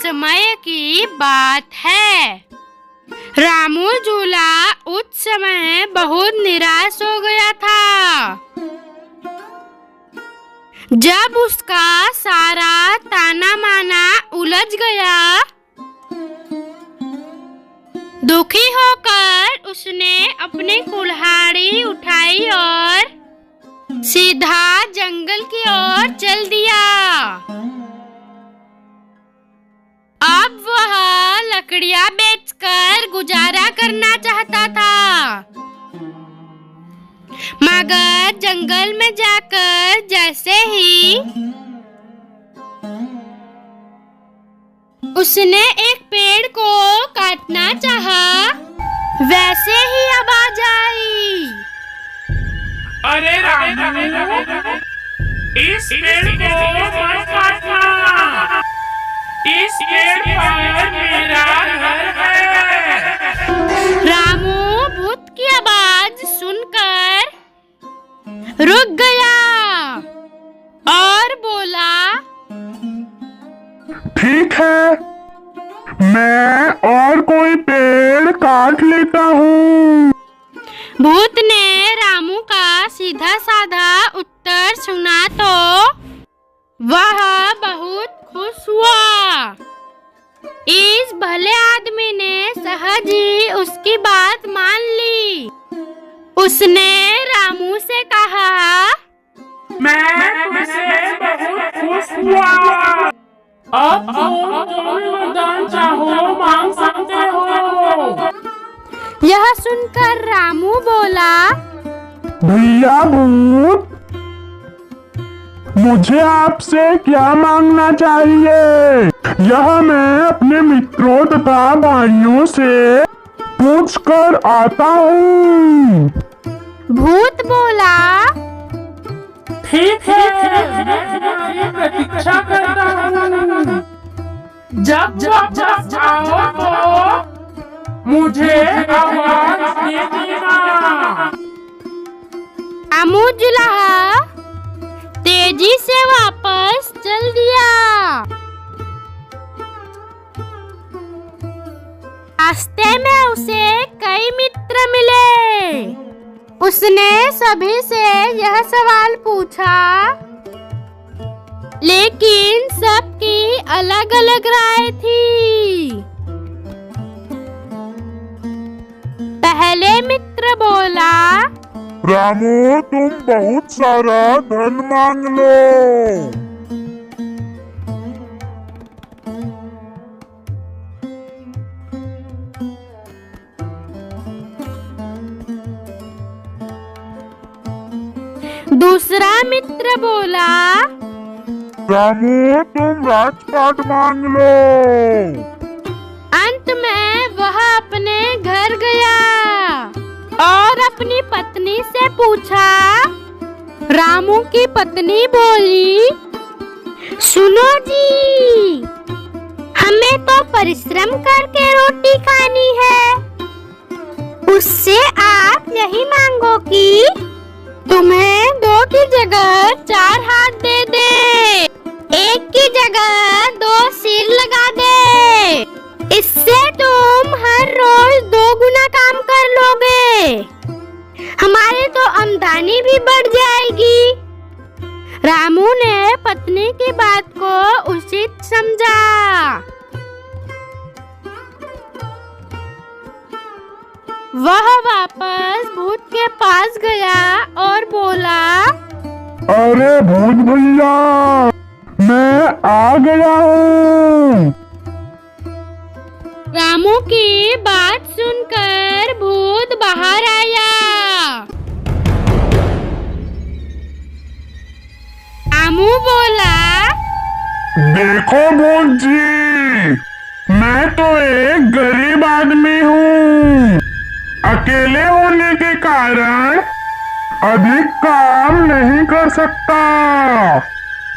समय की बात है। रामू झूला उस समय बहुत निराश हो गया था। जब उसका सारा ताना माना उलझ गया, दुखी होकर उसने अपनी कुल्हाड़ी उठाई और सीधा जंगल की ओर चल दिया। अब वह लकड़ियां बेचकर गुजारा करना चाहता था, मगर जंगल में जाकर जैसे ही उसने एक पेड़ को काटना चाहा, वैसे ही आवाज आई, अरे रामू, इस पेड़ को मत काटना, इस पेड़ पर मेरा घर है। रामू भूत की आवाज सुनकर रुक गया और बोला, ठीक है, मैं और कोई पेड़ काट लेता हूँ। भूत ने रामू का सीधा साधा उत्तर सुना तो वह बहुत खुश हुआ। इस भले आदमी ने सहज ही उसकी बात मान ली। उसने रामू से कहा, मैं तुमसे बहुत खुश हुआ। अब तुम वरदान चाहो मांग सकते हो। यह सुनकर रामू बोला, भैया भूत, मुझे आपसे क्या मांगना चाहिए, यह मैं अपने मित्रों तथा भाइयों से पूछ कर आता हूँ। भूत बोला, ठीक है, मैं तुम्हारी प्रतीक्षा करता हूँ। जब आओ तो मुझे आवाज दे देना। रामू जुलाहा तेजी से वापस चल दिया। रास्ते में उसे कई मित्र मिले। उसने सभी से यह सवाल पूछा, लेकिन सबकी अलग अलग राय थी। पहले मित्र बोला, रामू, तुम बहुत सारा धन मांग लो। दूसरा मित्र बोला, रामू, तुम राजपाट मांग लो। अंत में वह अपने घर गया और अपनी पत्नी से पूछा। रामू की पत्नी बोली, सुनो जी, हमें तो परिश्रम करके रोटी खानी है। उससे आप यही मांगो कि तुम्हें 2 की जगह 4 हाथ दे दे, 1 की जगह 2 सिर लगा दे। इससे तुम हर रोज 2 गुना काम कर लोगे। हमारी तो आमदनी भी बढ़ जाएगी। रामू ने पत्नी की बात को उचित समझा। वह वापस भूत के पास गया और बोला, अरे भूत भैया, मैं आ गया हूँ। रामू की बात सुनकर भूत बाहर आया। रामू बोला, देखो भूत जी, मैं तो एक गरीब आदमी हूँ। अकेले होने के कारण अधिक काम नहीं कर सकता।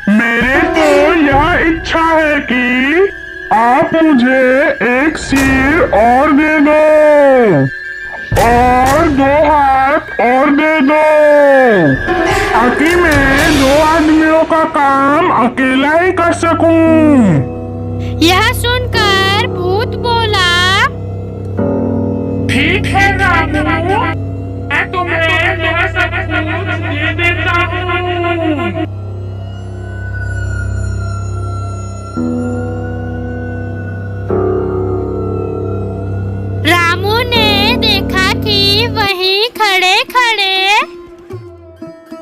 मेरे तो यह इच्छा है कि आप मुझे 1 सिर और दे दो और 2 हाथ और दे दो, ताकि मैं 2 आदमियों का काम अकेला ही कर सकूं। यह सुन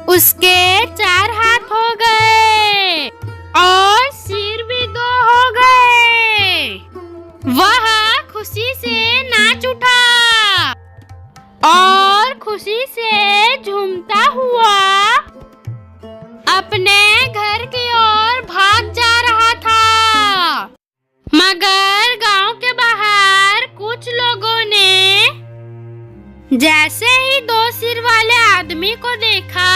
उसके 4 हाथ हो गए और सिर भी 2 हो गए। वह खुशी से नाच उठा और खुशी से झूमता हुआ अपने घर की ओर भाग जा रहा था। मगर गांव के बाहर कुछ लोगों ने जैसे ही 2 सिर वाले आदमी को देखा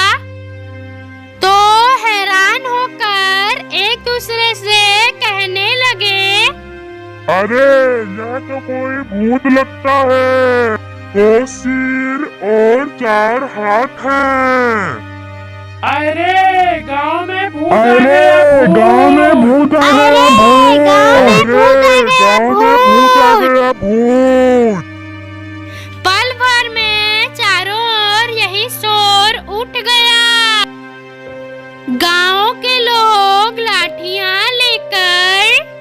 तो हैरान होकर एक दूसरे से कहने लगे, अरे यह तो कोई भूत लगता है, 2 सिर और 4 हाथ हैं। अरे गांव में भूत आ अरे गया, गांव में भूत आ गया, भूत! गांव में भूत आ गया, भूत! पल भर में चारों ओर यही शोर उठ गया। गांव के लोग लाठियां लेकर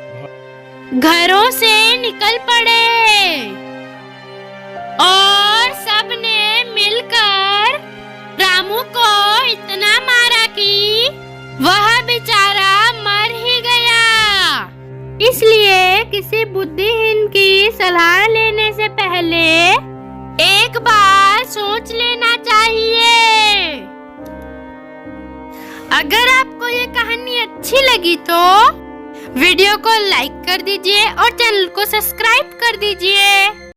घरों से निकल पड़े और सबने मिलकर रामू को इतना मारा कि वह बेचारा मर ही गया। इसलिए किसी बुद्धिहीन की सलाह लेने से पहले एक बार सोच लेना चाहिए। अगर आपको ये कहानी अच्छी लगी तो वीडियो को लाइक कर दीजिए और चैनल को सब्सक्राइब कर दीजिए।